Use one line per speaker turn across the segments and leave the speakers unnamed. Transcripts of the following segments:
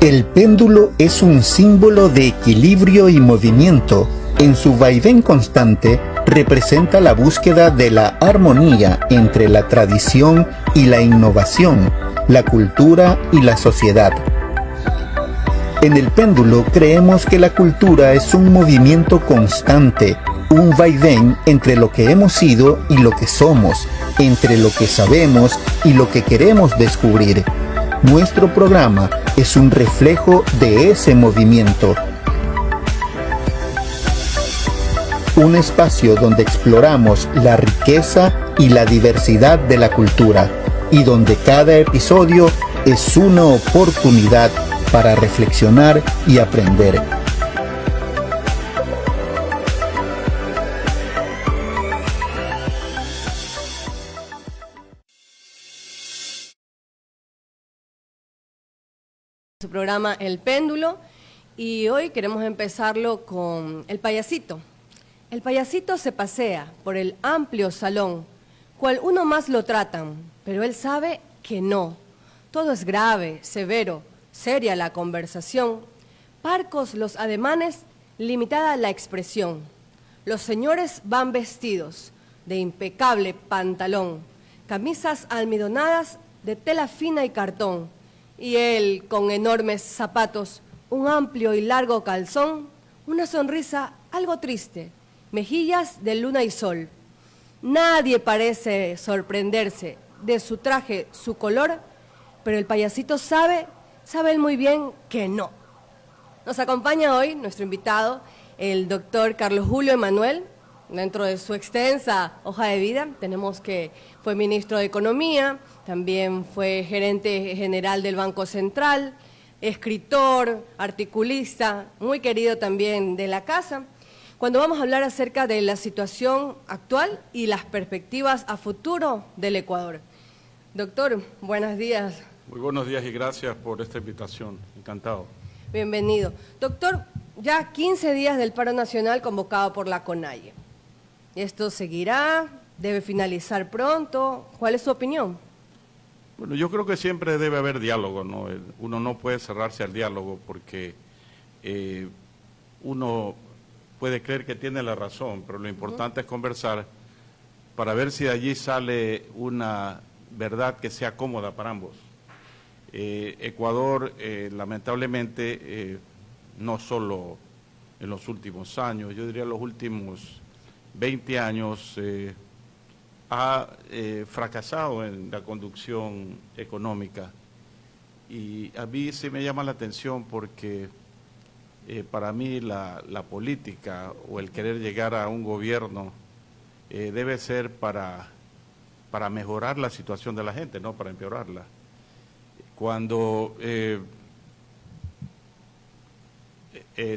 El péndulo es un símbolo de equilibrio y movimiento. En su vaivén constante, representa la búsqueda de la armonía entre la tradición y la innovación, la cultura y la sociedad. En el péndulo creemos que la cultura es un movimiento constante, un vaivén entre lo que hemos sido y lo que somos, entre lo que sabemos y lo que queremos descubrir. Nuestro programa es un reflejo de ese movimiento. Un espacio donde exploramos la riqueza y la diversidad de la cultura y donde cada episodio es una oportunidad para reflexionar y aprender.
Su programa El Péndulo, y hoy queremos empezarlo con el payasito. El payasito se pasea por el amplio salón, cual uno más lo tratan, pero él sabe que no. Todo es grave, severo, seria la conversación, parcos los ademanes, limitada la expresión. Los señores van vestidos de impecable pantalón, camisas almidonadas de tela fina y cartón, y él con enormes zapatos, un amplio y largo calzón, una sonrisa algo triste, mejillas de luna y sol. Nadie parece sorprenderse de su traje, su color, pero el payasito sabe él muy bien que no. Nos acompaña hoy nuestro invitado, el doctor Carlos Julio Emanuel. Dentro de su extensa hoja de vida tenemos que fue ministro de Economía, también fue gerente general del Banco Central, escritor, articulista, muy querido también de la casa. Cuando vamos a hablar acerca de la situación actual y las perspectivas a futuro del Ecuador. Doctor, buenos días.
Muy buenos días y gracias por esta invitación. Encantado.
Bienvenido. Doctor, ya 15 días del paro nacional convocado por la CONAIE. ¿Esto seguirá? ¿Debe finalizar pronto? ¿Cuál es su opinión?
Bueno, yo creo que siempre debe haber diálogo, ¿no? Uno no puede cerrarse al diálogo porque uno puede creer que tiene la razón, pero lo importante es conversar para ver si de allí sale una verdad que sea cómoda para ambos. Ecuador, lamentablemente, no solo en los últimos años, yo diría los últimos 20 años, ha fracasado en la conducción económica. Y a mí sí me llama la atención porque para mí la política o el querer llegar a un gobierno debe ser para mejorar la situación de la gente, no para empeorarla. Cuando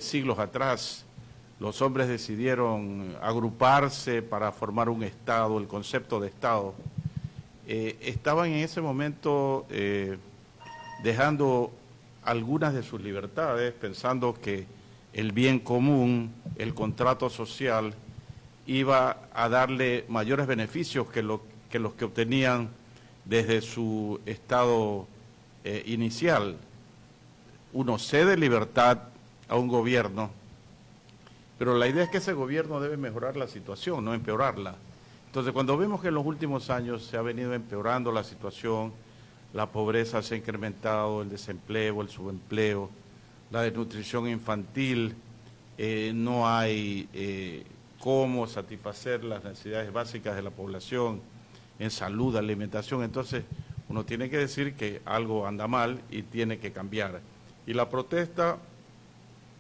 siglos atrás los hombres decidieron agruparse para formar un Estado, el concepto de Estado, estaban en ese momento dejando algunas de sus libertades, pensando que el bien común, el contrato social, iba a darle mayores beneficios que los que obtenían desde su estado inicial. Uno cede libertad a un gobierno, pero la idea es que ese gobierno debe mejorar la situación, no empeorarla. Entonces, cuando vemos que en los últimos años se ha venido empeorando la situación, la pobreza se ha incrementado, el desempleo, el subempleo, la desnutrición infantil, no hay cómo satisfacer las necesidades básicas de la población en salud, alimentación, entonces uno tiene que decir que algo anda mal y tiene que cambiar. Y la protesta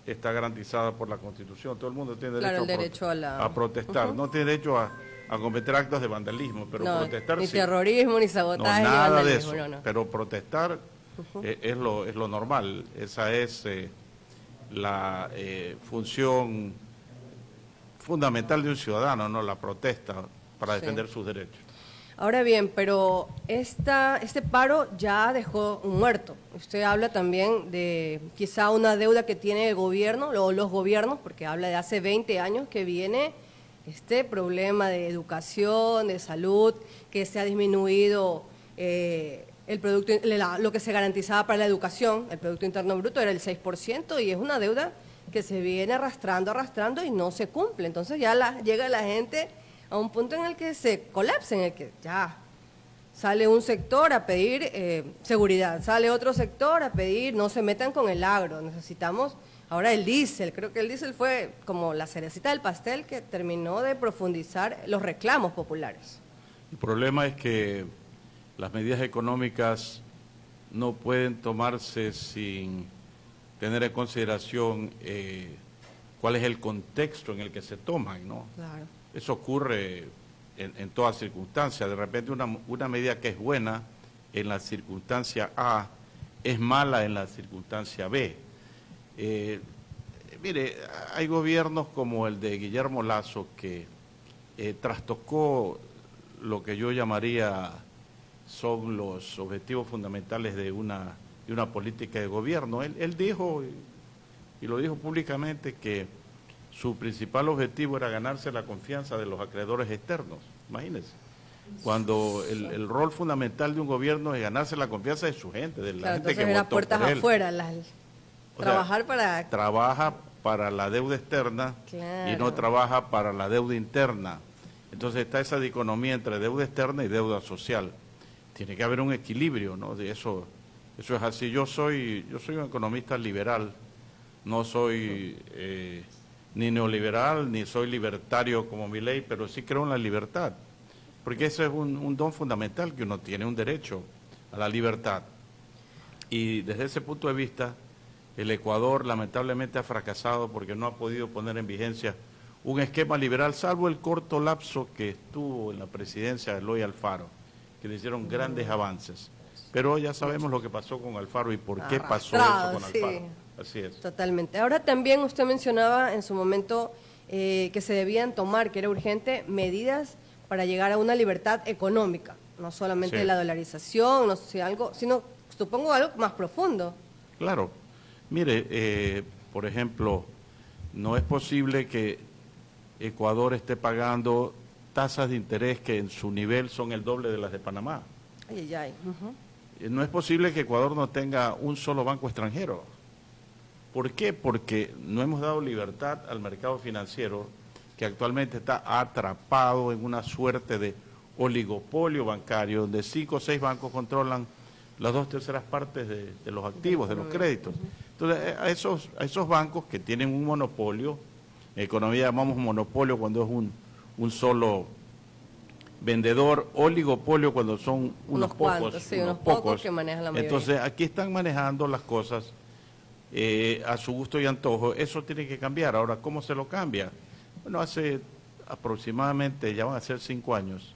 está garantizada por la Constitución, todo el mundo tiene derecho, a protestar, no tiene derecho a cometer actos de vandalismo, pero
no,
protestar
ni
sí.
Terrorismo, ni sabotaje,
no, nada
ni
de
vandalismo,
eso, pero protestar es lo normal, esa es la función fundamental de un ciudadano, ¿no? La protesta para defender sus derechos.
Ahora bien, pero este paro ya dejó un muerto. Usted habla también de quizá una deuda que tiene el gobierno o los gobiernos, porque habla de hace 20 años que viene este problema de educación, de salud, que se ha disminuido lo que se garantizaba para la educación, el Producto Interno Bruto era el 6%, y es una deuda que se viene arrastrando y no se cumple. Entonces ya llega la gente a un punto en el que se colapsa, en el que ya sale un sector a pedir seguridad, sale otro sector a pedir no se metan con el agro. Necesitamos ahora el diésel. Creo que el diésel fue como la cerecita del pastel que terminó de profundizar los reclamos populares.
El problema es que las medidas económicas no pueden tomarse sin tener en consideración cuál es el contexto en el que se toman, ¿no?
Claro.
Eso ocurre en todas circunstancias. De repente una medida que es buena en la circunstancia A es mala en la circunstancia B. Mire, hay gobiernos como el de Guillermo Lasso que trastocó lo que yo llamaría son los objetivos fundamentales de una política de gobierno. Él dijo, y lo dijo públicamente, que su principal objetivo era ganarse la confianza de los acreedores externos. Imagínense, cuando el rol fundamental de un gobierno es ganarse la confianza de su gente, de la gente que votó por él.
Puertas afuera,
trabaja para la deuda externa, claro, y no trabaja para la deuda interna. Entonces está esa dicotomía entre deuda externa y deuda social. Tiene que haber un equilibrio, ¿no? De eso es así. Yo soy un economista liberal, no soy ni neoliberal, ni soy libertario como Milei, pero sí creo en la libertad, porque ese es un don fundamental que uno tiene, un derecho a la libertad. Y desde ese punto de vista, el Ecuador lamentablemente ha fracasado porque no ha podido poner en vigencia un esquema liberal, salvo el corto lapso que estuvo en la presidencia de Eloy Alfaro, que le hicieron grandes avances. Pero ya sabemos lo que pasó con Alfaro y por qué pasó eso con Alfaro. Sí. Así es.
Totalmente. Ahora también usted mencionaba en su momento que se debían tomar, que era urgente, medidas para llegar a una libertad económica, no solamente la dolarización, no sé, sino supongo algo más profundo.
Claro. Mire, por ejemplo, no es posible que Ecuador esté pagando tasas de interés que en su nivel son el doble de las de Panamá. No es posible que Ecuador no tenga un solo banco extranjero. ¿Por qué? Porque no hemos dado libertad al mercado financiero, que actualmente está atrapado en una suerte de oligopolio bancario, donde 5 o 6 bancos controlan las 2/3 partes de los activos, de los créditos. Entonces, a esos bancos que tienen un monopolio, en economía llamamos monopolio cuando es un solo vendedor, oligopolio cuando son unos pocos
que manejan la mayoría.
Entonces, aquí están manejando las cosas a su gusto y antojo. Eso tiene que cambiar. Ahora, ¿cómo se lo cambia? Bueno, hace aproximadamente, ya van a ser 5 años.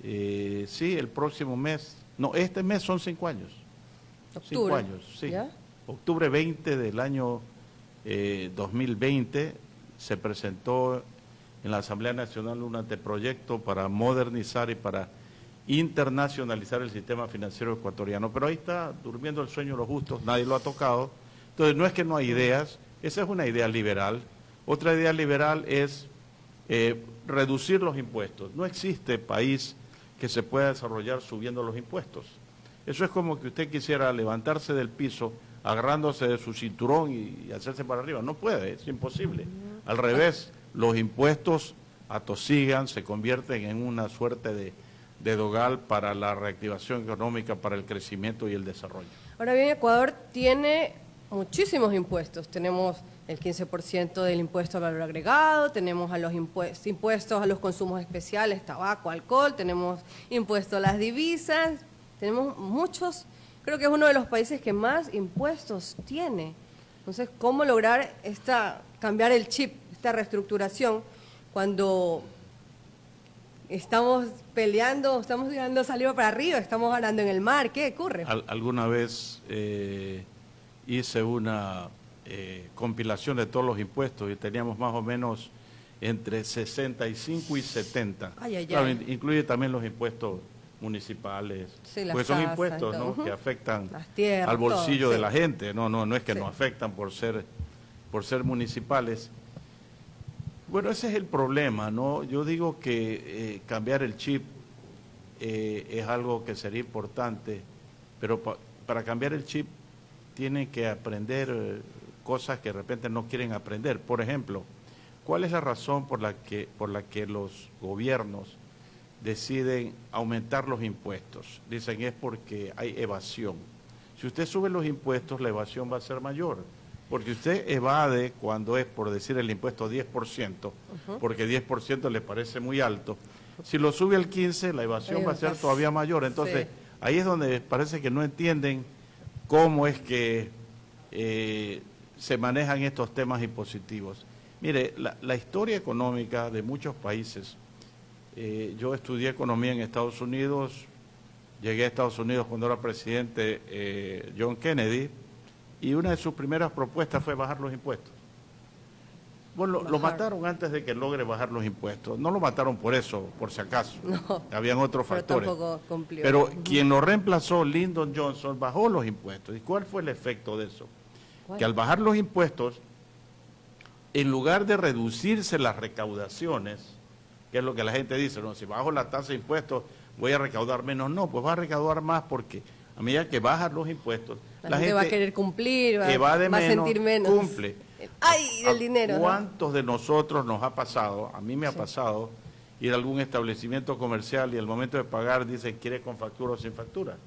Sí, el próximo mes, no, este mes son 5 años.
¿Octubre?
5 años, sí.
¿Ya?
Octubre 20 del año 2020 se presentó en la Asamblea Nacional un anteproyecto para modernizar y para internacionalizar el sistema financiero ecuatoriano. Pero ahí está durmiendo el sueño de los justos, nadie lo ha tocado. Entonces, no es que no hay ideas, esa es una idea liberal. Otra idea liberal es reducir los impuestos. No existe país que se pueda desarrollar subiendo los impuestos. Eso es como que usted quisiera levantarse del piso agarrándose de su cinturón y hacerse para arriba. No puede, es imposible. Al revés, los impuestos atosigan, se convierten en una suerte de dogal para la reactivación económica, para el crecimiento y el desarrollo.
Ahora bien, Ecuador tiene muchísimos impuestos. Tenemos el 15% del impuesto al valor agregado, tenemos a los impuestos a los consumos especiales, tabaco, alcohol, tenemos impuesto a las divisas, tenemos muchos. Creo que es uno de los países que más impuestos tiene. Entonces, ¿cómo lograr cambiar el chip, esta reestructuración, cuando estamos peleando, estamos tirando saliva para arriba, estamos ganando en el mar? ¿Qué ocurre?
Alguna vez hice una compilación de todos los impuestos y teníamos más o menos entre 65 y 70. Claro, incluye también los impuestos municipales, porque son impuestos, ¿no?, que afectan tierras, al bolsillo de la gente. No es que nos afectan por ser municipales. Bueno, ese es el problema, ¿no? Yo digo que cambiar el chip es algo que sería importante pero para cambiar el chip tienen que aprender cosas que de repente no quieren aprender. Por ejemplo, ¿cuál es la razón por la que los gobiernos deciden aumentar los impuestos? Dicen es porque hay evasión. Si usted sube los impuestos, la evasión va a ser mayor, porque usted evade cuando es, por decir, el impuesto 10%, porque 10% le parece muy alto. Si lo sube al 15%, la evasión va a ser todavía mayor. Entonces, sí, ahí es donde parece que no entienden cómo es que se manejan estos temas impositivos. Mire, la historia económica de muchos países, yo estudié economía en Estados Unidos, llegué a Estados Unidos cuando era presidente John Kennedy, y una de sus primeras propuestas fue bajar los impuestos. Bueno, lo mataron antes de que logre bajar los impuestos. No lo mataron por eso, por si acaso. No, habían otros factores.
Tampoco cumplió.
Pero quien lo reemplazó, Lyndon Johnson, bajó los impuestos. ¿Y cuál fue el efecto de eso? ¿Cuál? Que al bajar los impuestos, en lugar de reducirse las recaudaciones, que es lo que la gente dice, no, si bajo la tasa de impuestos voy a recaudar menos. No, pues va a recaudar más porque a medida que bajan los impuestos,
la gente va a querer cumplir, va
a
sentir menos.
Cumple.
¡Ay, del dinero!
¿Cuántos de nosotros nos ha pasado? A mí me ha pasado ir a algún establecimiento comercial y al momento de pagar dice, ¿quiere con factura o sin factura?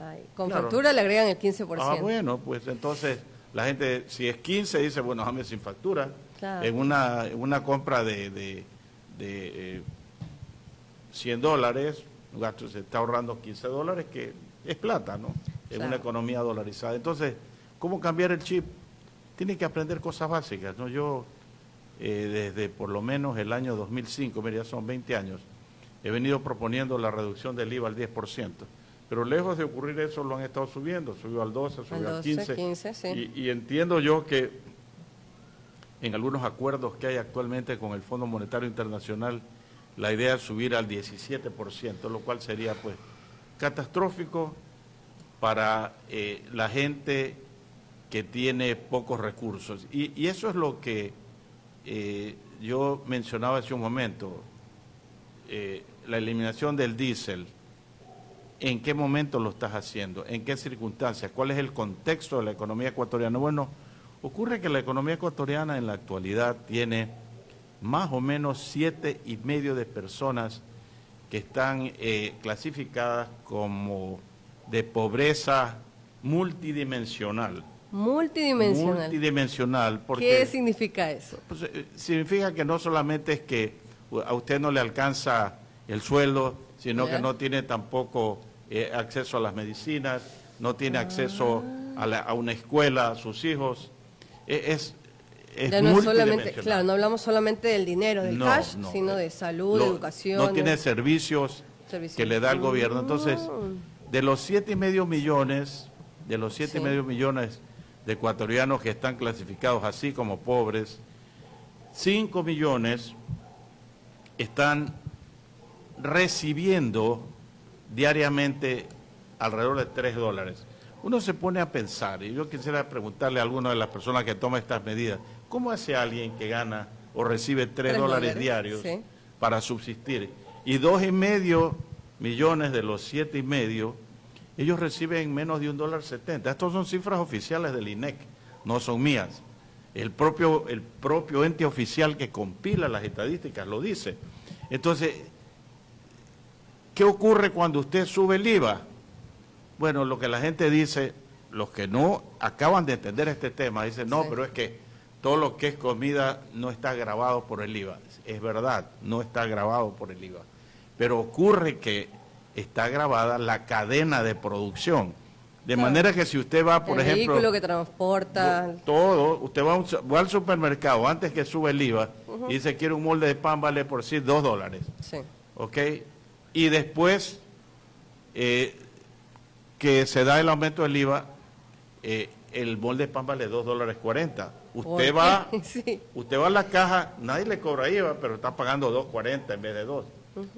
Ay, con factura le agregan el 15%.
Ah, bueno, pues entonces la gente, si es 15, dice, bueno, dame sin factura. Claro. En una compra de $100, se está ahorrando $15, que es plata, ¿no? En una economía dolarizada. Entonces, ¿cómo cambiar el chip? Tiene que aprender cosas básicas, ¿no? Yo, desde por lo menos el año 2005, mira, ya son 20 años, he venido proponiendo la reducción del IVA al 10%. Pero lejos de ocurrir eso, lo han estado subiendo. Subió al 12, subió al 15. Sí. Y entiendo yo que en algunos acuerdos que hay actualmente con el Fondo Monetario Internacional, la idea es subir al 17%, lo cual sería, pues, catastrófico para la gente que tiene pocos recursos. Y eso es lo que yo mencionaba hace un momento, la eliminación del diésel. ¿En qué momento lo estás haciendo? ¿En qué circunstancias? ¿Cuál es el contexto de la economía ecuatoriana? Bueno, ocurre que la economía ecuatoriana en la actualidad tiene más o menos 7,5 de personas que están clasificadas como de pobreza multidimensional. Multidimensional. Porque,
¿qué significa eso?
Pues, significa que no solamente es que a usted no le alcanza el sueldo, sino que no tiene tampoco acceso a las medicinas, no tiene acceso a una escuela, a sus hijos. Es
ya no solamente, claro, no hablamos solamente del dinero, del cash, sino de salud, educación.
No tiene servicios que le da el gobierno. Entonces, de los 7,5 millones, de ecuatorianos que están clasificados así como pobres, 5 millones están recibiendo diariamente alrededor de $3. Uno se pone a pensar, y yo quisiera preguntarle a alguna de las personas que toma estas medidas, ¿cómo hace alguien que gana o recibe $3 diarios para subsistir? Y 2,5 millones de los 7,5, ellos reciben menos de $1.70. Estas son cifras oficiales del INEC, no son mías. El propio ente oficial que compila las estadísticas lo dice. Entonces, ¿qué ocurre cuando usted sube el IVA? Bueno, lo que la gente dice, los que no acaban de entender este tema, dicen, no, pero es que todo lo que es comida no está grabado por el IVA. Es verdad, no está grabado por el IVA. Pero ocurre que está grabada la cadena de producción. De manera que si usted va, por ejemplo...
El vehículo que transporta...
Todo, usted va al supermercado antes que sube el IVA y dice, quiere un molde de pan, vale por decir $2.
Sí.
¿Ok? Y después que se da el aumento del IVA, el molde de pan vale $2.40. Usted va a la caja, nadie le cobra IVA, pero está pagando $2.40 en vez de $2.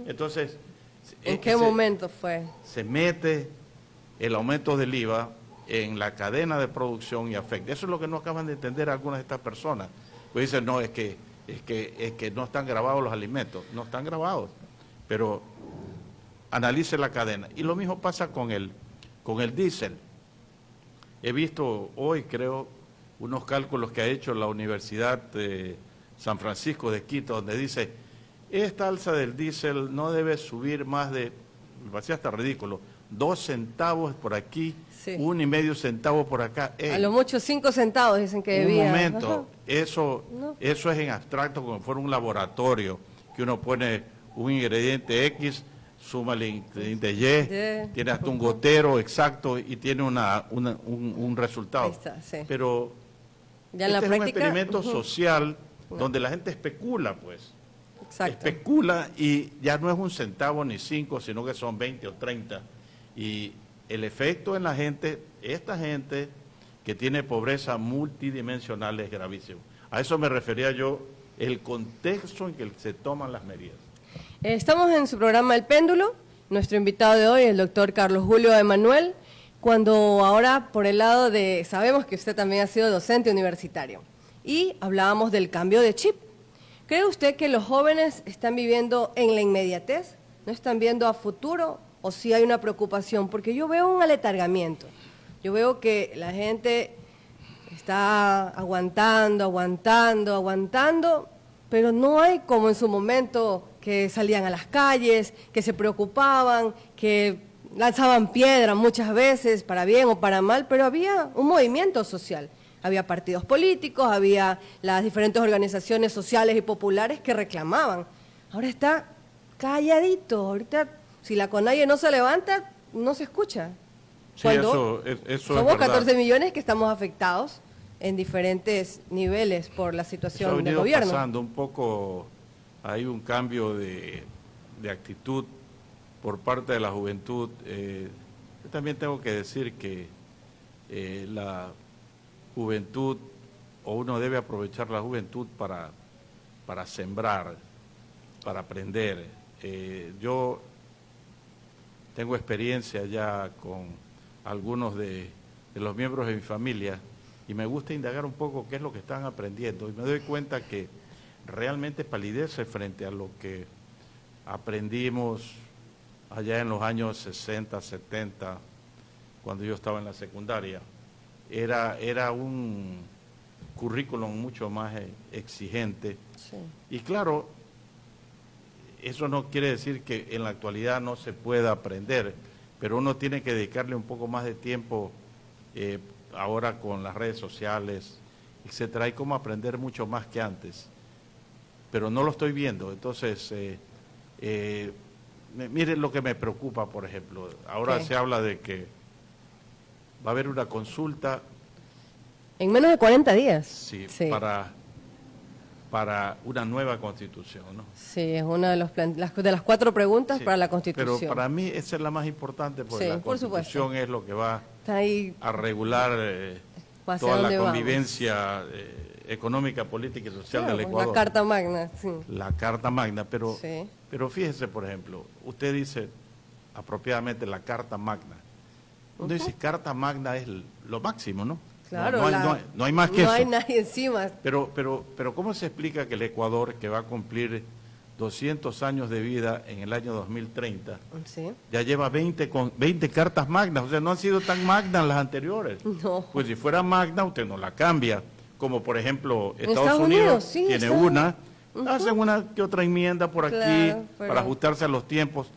Entonces...
¿En qué momento fue?
Se mete el aumento del IVA en la cadena de producción y afecta. Eso es lo que no acaban de entender algunas de estas personas. Pues dicen, no, es que no están grabados los alimentos. No están grabados, pero analice la cadena. Y lo mismo pasa con el con el diésel. He visto hoy, creo, unos cálculos que ha hecho la Universidad de San Francisco de Quito, donde dice, esta alza del diésel no debe subir más de, me parecía hasta ridículo, 2 centavos por aquí,
sí,
1,5 centavos por acá.
A lo mucho 5 centavos dicen que debía.
Un momento,
Ajá.
eso es en abstracto, como si fuera un laboratorio, que uno pone un ingrediente X, suma el ingrediente Y, tiene hasta un gotero exacto y tiene un resultado.
Ahí está, sí.
Pero
Ya en la
este es un
práctica,
experimento social donde la gente especula, pues.
Exacto.
Especula y ya no es 1 centavo ni 5, sino que son 20 o 30. Y el efecto en la gente, esta gente que tiene pobreza multidimensional es gravísimo. A eso me refería yo, el contexto en que se toman las medidas.
Estamos en su programa El Péndulo. Nuestro invitado de hoy es el doctor Carlos Julio Emanuel, cuando ahora por el lado de, sabemos que usted también ha sido docente universitario, y hablábamos del cambio de chip. ¿Cree usted que los jóvenes están viviendo en la inmediatez? ¿No están viendo a futuro? ¿O sí hay una preocupación? Porque yo veo un aletargamiento. Yo veo que la gente está aguantando, pero no hay como en su momento que salían a las calles, que se preocupaban, que lanzaban piedras muchas veces, para bien o para mal, pero había un movimiento social. Había partidos políticos, había las diferentes organizaciones sociales y populares que reclamaban. Ahora está calladito. Ahorita, si la CONAIE no se levanta, no se escucha.
Sí,
Cuando
eso
somos
es verdad.
14 millones que estamos afectados en diferentes niveles por la
Eso ha
situación del
venido
gobierno.
pasando un poco, hay un cambio de actitud por parte de la juventud. Yo también tengo que decir que la juventud, o uno debe aprovechar la juventud para sembrar, para aprender. Yo tengo experiencia ya con algunos de los miembros de mi familia y me gusta indagar un poco qué es lo que están aprendiendo y me doy cuenta que realmente palidece frente a lo que aprendimos allá en los años 60, 70, cuando yo estaba en la secundaria. Era un currículum mucho más exigente.
Sí.
Y claro, eso no quiere decir que en la actualidad no se pueda aprender, pero uno tiene que dedicarle un poco más de tiempo ahora con las redes sociales, etcétera. Hay como aprender mucho más que antes, pero no lo estoy viendo. Entonces, miren lo que me preocupa, por ejemplo. Ahora
¿Qué?
se habla de que va a haber una consulta.
En menos de 40 días.
Sí,
Sí.
para una nueva constitución, ¿no?
Sí, es una de, de las 4 preguntas
Sí,
para la Constitución.
pero para mí esa es la más importante, porque
Sí,
la
por
Constitución
supuesto.
es lo que va
Está ahí
a regular
hacia
toda la
dónde vamos.
convivencia económica, política y social
Claro,
del Ecuador.
la Carta Magna, sí.
La Carta Magna,
Sí.
pero fíjese, por ejemplo, usted dice apropiadamente la Carta Magna. Uno dice Carta Magna es lo máximo, ¿no?
Claro,
no hay más que
no
eso.
hay nadie encima.
Pero ¿cómo se explica que el Ecuador, que va a cumplir 200 años de vida en el año 2030,
Sí.
ya lleva 20 cartas magnas? O sea, no han sido tan magnas las anteriores.
No.
Pues si fuera magna, usted no la cambia. Como por ejemplo,
En
Estados
Estados
Unidos
Unidos, sí,
tiene
Estados-
una, hacen una que otra enmienda por aquí
Claro, pero-
para ajustarse a los tiempos,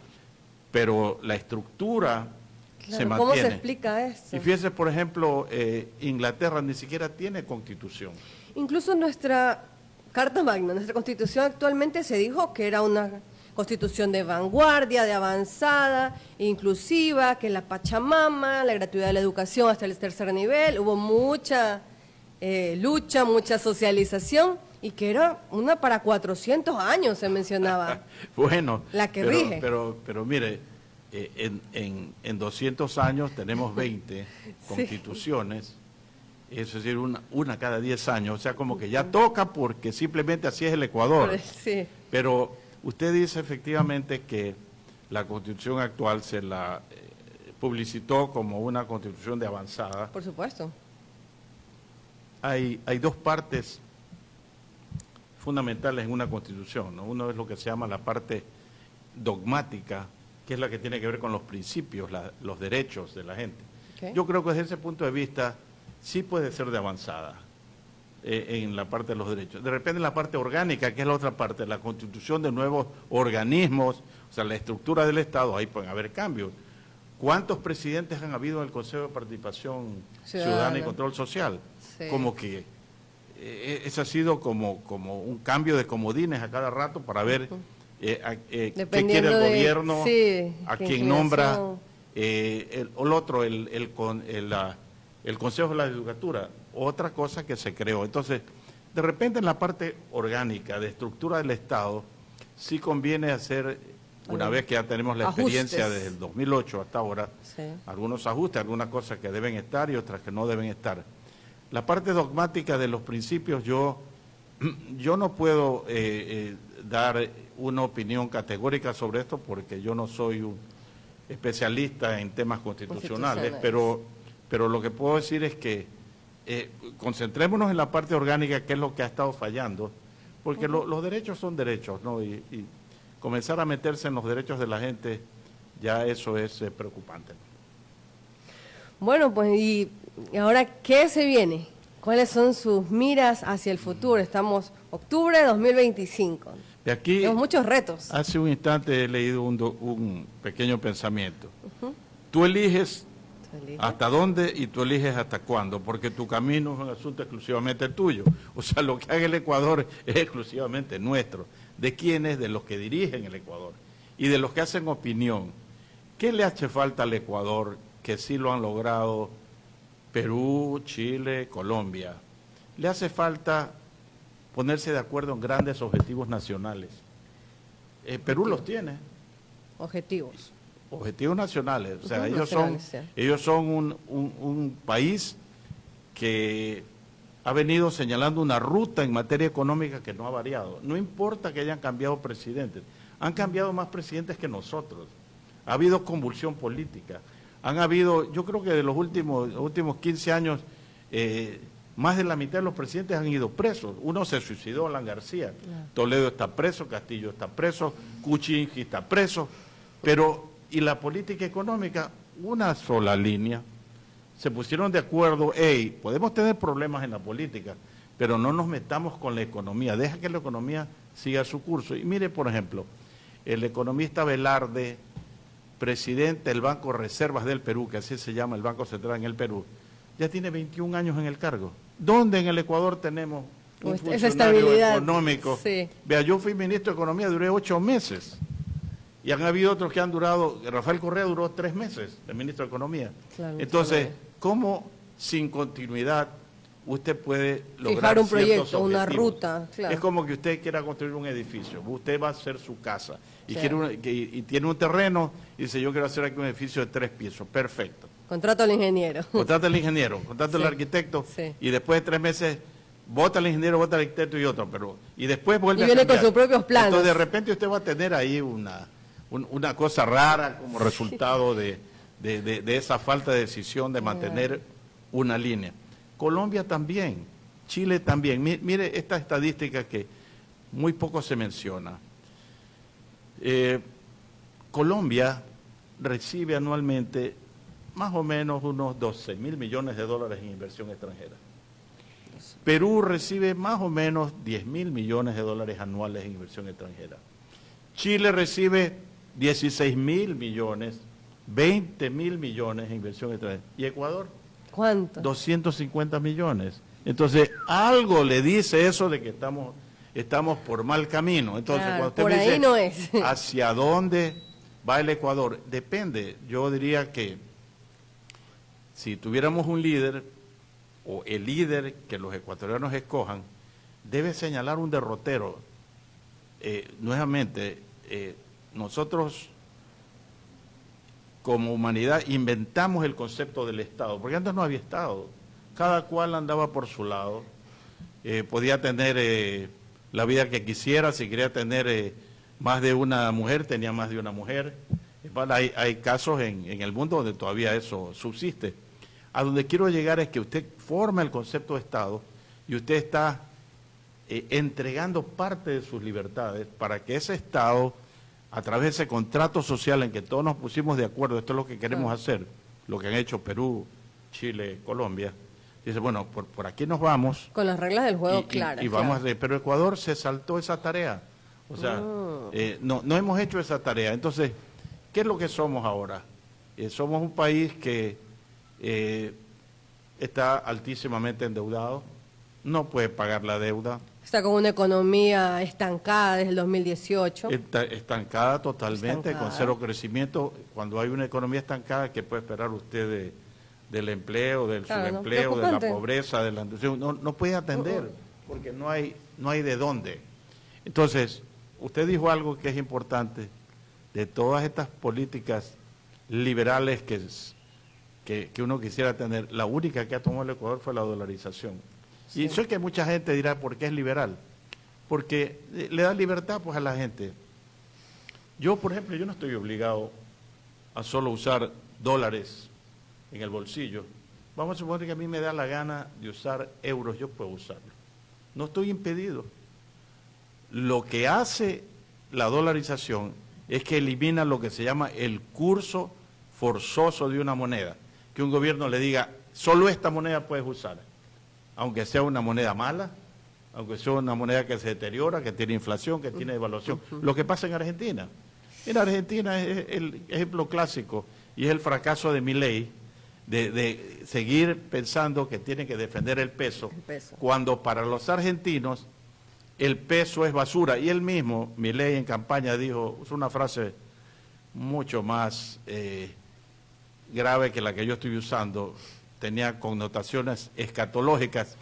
pero la estructura se
Claro,
mantiene.
¿cómo se explica eso?
Y fíjese, por ejemplo, Inglaterra ni siquiera tiene constitución.
Incluso nuestra Carta Magna, nuestra Constitución actualmente se dijo que era una Constitución de vanguardia, de avanzada, inclusiva, que la Pachamama, la gratuidad de la educación hasta el 3er nivel, hubo mucha lucha, mucha socialización, y que era una para 400 años, se mencionaba.
Bueno,
La que
pero,
rige.
pero mire, en 200 años tenemos 20 constituciones, es decir, una cada 10 años, o sea, como que ya toca porque simplemente así es el Ecuador.
Sí.
Pero usted dice efectivamente que la constitución actual se la publicitó como una constitución de avanzada.
Por supuesto.
Hay 2 partes fundamentales en una constitución, ¿no? Uno es lo que se llama la parte dogmática que es la que tiene que ver con los principios, los derechos de la gente.
Okay.
Yo creo que desde ese punto de vista sí puede ser de avanzada en la parte de los derechos. De repente en la parte orgánica, que es la otra parte, la constitución de nuevos organismos, o sea, la estructura del Estado, ahí pueden haber cambios. ¿Cuántos presidentes han habido en el Consejo de Participación Ciudadana y Control Social?
Sí.
Como que eso ha sido como un cambio de comodines a cada rato para ver qué quiere el gobierno, a quien nombra el otro, el Consejo de la Judicatura, otra cosa que se creó. Entonces, de repente en la parte orgánica de estructura del Estado, sí conviene hacer, una vez que ya tenemos la experiencia desde el 2008 hasta ahora, algunos ajustes, algunas cosas que deben estar y otras que no deben estar. La parte dogmática de los principios, yo no puedo dar una opinión categórica sobre esto porque yo no soy un especialista en temas constitucionales, pero lo que puedo decir es que concentrémonos en la parte orgánica, que es lo que ha estado fallando, porque los derechos son derechos, ¿no? Y comenzar a meterse en los derechos de la gente, ya eso es preocupante.
Bueno, pues y ahora, ¿qué se viene? ¿Cuáles son sus miras hacia el futuro? Estamos octubre de 2025.
De aquí,
tenemos muchos retos.
Hace un instante he leído un pequeño pensamiento. Tú eliges hasta dónde y tú eliges hasta cuándo, porque tu camino es un asunto exclusivamente tuyo. O sea, lo que haga el Ecuador es exclusivamente nuestro. ¿De quiénes? De los que dirigen el Ecuador y de los que hacen opinión. ¿Qué le hace falta al Ecuador que sí lo han logrado Perú, Chile, Colombia? Le hace falta ponerse de acuerdo en grandes objetivos nacionales. Perú los tiene.
Objetivos
nacionales. O sea, ellos son un país que ha venido señalando una ruta en materia económica que no ha variado. No importa que hayan cambiado presidentes. Han cambiado más presidentes que nosotros. Ha habido convulsión política. Han habido, yo creo que de los últimos 15 años, más de la mitad de los presidentes han ido presos. Uno se suicidó, Alan García. Toledo está preso, Castillo está preso, Kuczynski está preso. Pero, y la política económica, una sola línea. Se pusieron de acuerdo, podemos tener problemas en la política, pero no nos metamos con la economía. Deja que la economía siga su curso. Y mire, por ejemplo, el economista Velarde, presidente del Banco Reservas del Perú, que así se llama el Banco Central en el Perú, ya tiene 21 años en el cargo. ¿Dónde en el Ecuador tenemos un funcionario económico? Sí. Vea, yo fui ministro de Economía, duré 8 meses. Y han habido otros que han durado, Rafael Correa duró 3 meses, el ministro de Economía. Claro, entonces, ¿cómo sin continuidad usted puede lograr
fijar un proyecto,
objetivos?
una ruta? Claro.
Es como que usted quiera construir un edificio, usted va a hacer su casa y, y tiene un terreno y dice, yo quiero hacer aquí un edificio de 3 pisos, perfecto.
Contrato al ingeniero.
Contrata al ingeniero, contrata al arquitecto y después de 3 meses vota al ingeniero, vota al arquitecto y otro, y después vuelve a cambiar.
Y viene con sus propios planos.
Entonces de repente usted va a tener ahí una cosa rara como resultado de esa falta de decisión de mantener una línea. Colombia también, Chile también. Mire esta estadística que muy poco se menciona. Colombia recibe anualmente más o menos unos 12.000 millones de dólares en inversión extranjera. Perú recibe más o menos 10.000 millones de dólares anuales en inversión extranjera. Chile recibe 16.000 millones, 20.000 millones en inversión extranjera. ¿Y Ecuador?
¿Cuánto?
250 millones. Entonces, algo le dice eso de que estamos por mal camino. Entonces,
claro,
cuando usted
por
me
ahí
dice,
no es.
¿hacia dónde va el Ecuador? Depende. Yo diría que si tuviéramos un líder, o el líder que los ecuatorianos escojan, debe señalar un derrotero. Nuevamente, nosotros como humanidad inventamos el concepto del Estado, porque antes no había Estado, cada cual andaba por su lado, podía tener la vida que quisiera, si quería tener más de una mujer, tenía más de una mujer. Hay casos en el mundo donde todavía eso subsiste. A donde quiero llegar es que usted forma el concepto de Estado y usted está entregando parte de sus libertades para que ese Estado a través de ese contrato social en que todos nos pusimos de acuerdo, esto es lo que queremos hacer, lo que han hecho Perú, Chile, Colombia, dice, bueno, por aquí nos vamos.
Con las reglas del juego claras.
Y vamos a hacer, pero Ecuador se saltó esa tarea. O sea, no hemos hecho esa tarea. Entonces, ¿qué es lo que somos ahora? Somos un país que está altísimamente endeudado, no puede pagar la deuda.
Está con una economía estancada desde el 2018.
Está estancada totalmente,
Estancada.
con cero crecimiento. Cuando hay una economía estancada, ¿qué puede esperar usted del empleo, del
Claro, ¿no?
subempleo, de la
Preocupante.
pobreza, de la industria? No puede atender, porque no hay de dónde. Entonces, usted dijo algo que es importante, de todas estas políticas liberales que uno quisiera tener, la única que ha tomado el Ecuador fue la dolarización. Sí. Y sé que mucha gente dirá, ¿por qué es liberal? Porque le da libertad pues a la gente. Yo, por ejemplo, yo no estoy obligado a solo usar dólares en el bolsillo. Vamos a suponer que a mí me da la gana de usar euros, yo puedo usarlo. No estoy impedido. Lo que hace la dolarización es que elimina lo que se llama el curso forzoso de una moneda. Que un gobierno le diga, solo esta moneda puedes usar, aunque sea una moneda mala, aunque sea una moneda que se deteriora, que tiene inflación, que tiene devaluación. Lo que pasa en Argentina. En Argentina es el ejemplo clásico y es el fracaso de Milei de seguir pensando que tiene que defender el peso, cuando para los argentinos el peso es basura. Y él mismo, Milei en campaña dijo, es una frase mucho más grave que la que yo estoy usando, tenía connotaciones escatológicas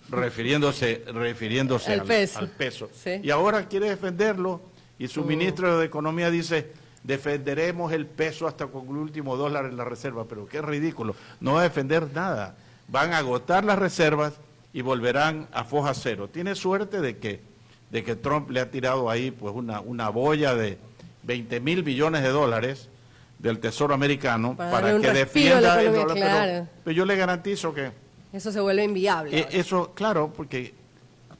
refiriéndose al peso.
Sí.
Y ahora quiere defenderlo y su ministro de Economía dice, defenderemos el peso hasta con el último dólar en la reserva. Pero qué ridículo, no va a defender nada. Van a agotar las reservas y volverán a foja cero. Tiene suerte de que Trump le ha tirado ahí pues una boya de 20.000 billones de dólares del Tesoro americano para que defienda el dólar,
claro.
pero yo le garantizo que
eso se vuelve inviable.
Eso, claro, porque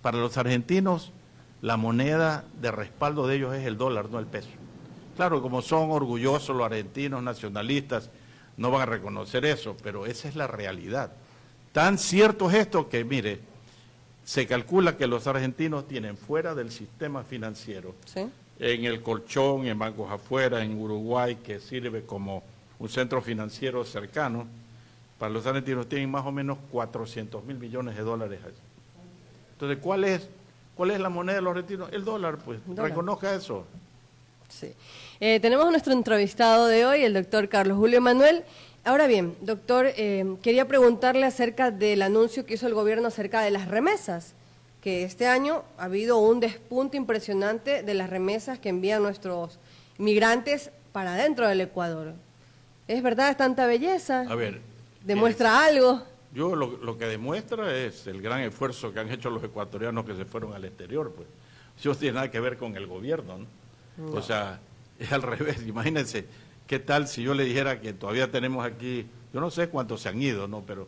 para los argentinos la moneda de respaldo de ellos es el dólar, no el peso. Claro, como son orgullosos los argentinos nacionalistas, no van a reconocer eso, pero esa es la realidad. Tan cierto es esto que, mire, se calcula que los argentinos tienen fuera del sistema financiero,
¿sí?,
en el colchón, en bancos afuera, en Uruguay, que sirve como un centro financiero cercano, para los argentinos tienen más o menos 400.000 millones de dólares allí. Entonces, ¿cuál es la moneda de los argentinos? El dólar, pues, reconozca eso.
Sí. Tenemos a nuestro entrevistado de hoy, el doctor Carlos Julio Manuel. Ahora bien, doctor, quería preguntarle acerca del anuncio que hizo el gobierno acerca de las remesas, que este año ha habido un despunte impresionante de las remesas que envían nuestros migrantes para dentro del Ecuador. ¿Es verdad? ¿Es tanta belleza?
A ver.
¿Demuestra algo?
Yo lo que demuestra es el gran esfuerzo que han hecho los ecuatorianos que se fueron al exterior, pues. Eso no tiene nada que ver con el gobierno, ¿no? No. O sea, es al revés. Imagínense, ¿qué tal si yo le dijera que todavía tenemos aquí, yo no sé cuántos se han ido, ¿no? Pero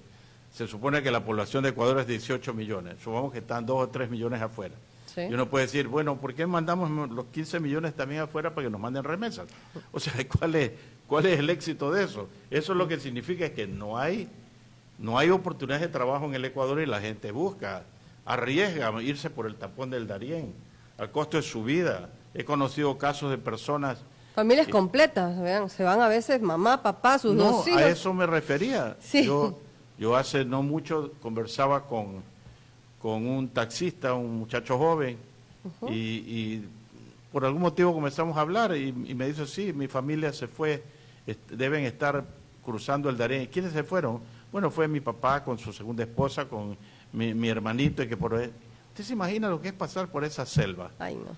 se supone que la población de Ecuador es 18 millones. Supongamos que están 2 o 3 millones afuera.
Sí. Y
uno puede decir, bueno, ¿por qué mandamos los 15 millones también afuera para que nos manden remesas? O sea, ¿cuál es el éxito de eso? Eso lo que significa es que no hay oportunidades de trabajo en el Ecuador y la gente busca, arriesga irse por el tapón del Darién, al costo de su vida. He conocido casos de personas...
Familias completas, vean, se van a veces mamá, papá, sus dos hijos.
No, a eso me refería.
Sí.
Yo hace no mucho conversaba con un taxista, un muchacho joven, y por algún motivo comenzamos a hablar y me dice, sí, mi familia se fue, deben estar cruzando el Darién. ¿Quiénes se fueron? Bueno, fue mi papá con su segunda esposa, con mi hermanito, y que por... ¿Usted se imagina lo que es pasar por esa selva?
Ay, no.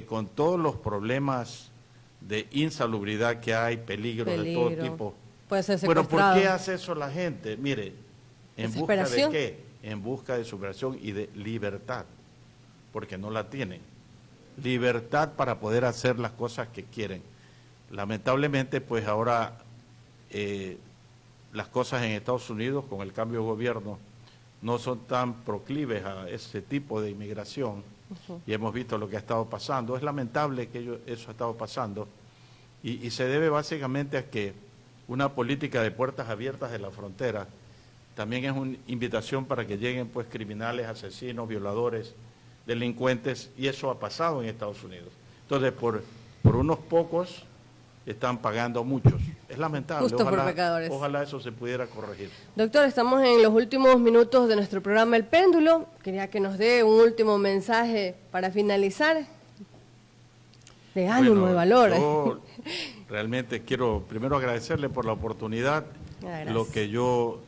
Con todos los problemas de insalubridad que hay, peligros de todo tipo.
Puede ser
Bueno,
secuestrado.
¿por qué hace eso la gente? Mire, ¿en busca de qué? En busca de superación y de libertad, porque no la tienen. Libertad para poder hacer las cosas que quieren. Lamentablemente, pues ahora las cosas en Estados Unidos, con el cambio de gobierno, no son tan proclives a ese tipo de inmigración. y hemos visto lo que ha estado pasando. Es lamentable que eso ha estado pasando y se debe básicamente a que una política de puertas abiertas de la frontera también es una invitación para que lleguen pues criminales, asesinos, violadores, delincuentes, y eso ha pasado en Estados Unidos. Entonces, por unos pocos están pagando muchos. Es lamentable.
Justo por pecadores.
Ojalá eso se pudiera corregir.
Doctor, estamos en los últimos minutos de nuestro programa El Péndulo. Quería que nos dé un último mensaje para finalizar. De ánimo, de valor.
Yo realmente quiero primero agradecerle por la oportunidad. Lo que yo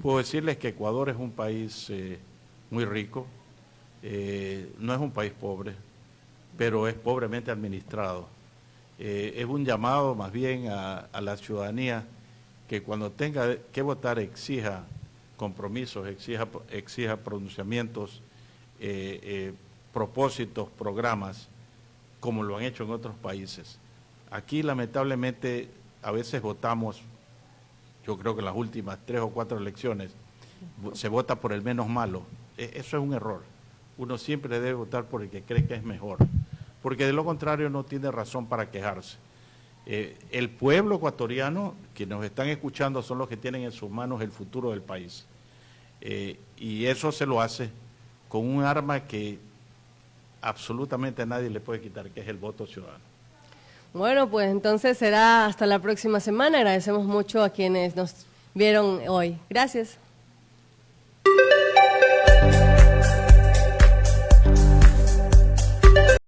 puedo decirles es que Ecuador es un país muy rico, no es un país pobre, pero es pobremente administrado. Es un llamado más bien a la ciudadanía que cuando tenga que votar exija compromisos, exija pronunciamientos, propósitos, programas, como lo han hecho en otros países. Aquí lamentablemente a veces votamos, yo creo que en las últimas 3 o 4 elecciones, se vota por el menos malo. Eso es un error. Uno siempre debe votar por el que cree que es mejor, porque de lo contrario no tiene razón para quejarse. El pueblo ecuatoriano, que nos están escuchando, son los que tienen en sus manos el futuro del país. Y eso se lo hace con un arma que absolutamente nadie le puede quitar, que es el voto ciudadano.
Bueno, pues entonces será hasta la próxima semana. Agradecemos mucho a quienes nos vieron hoy. Gracias.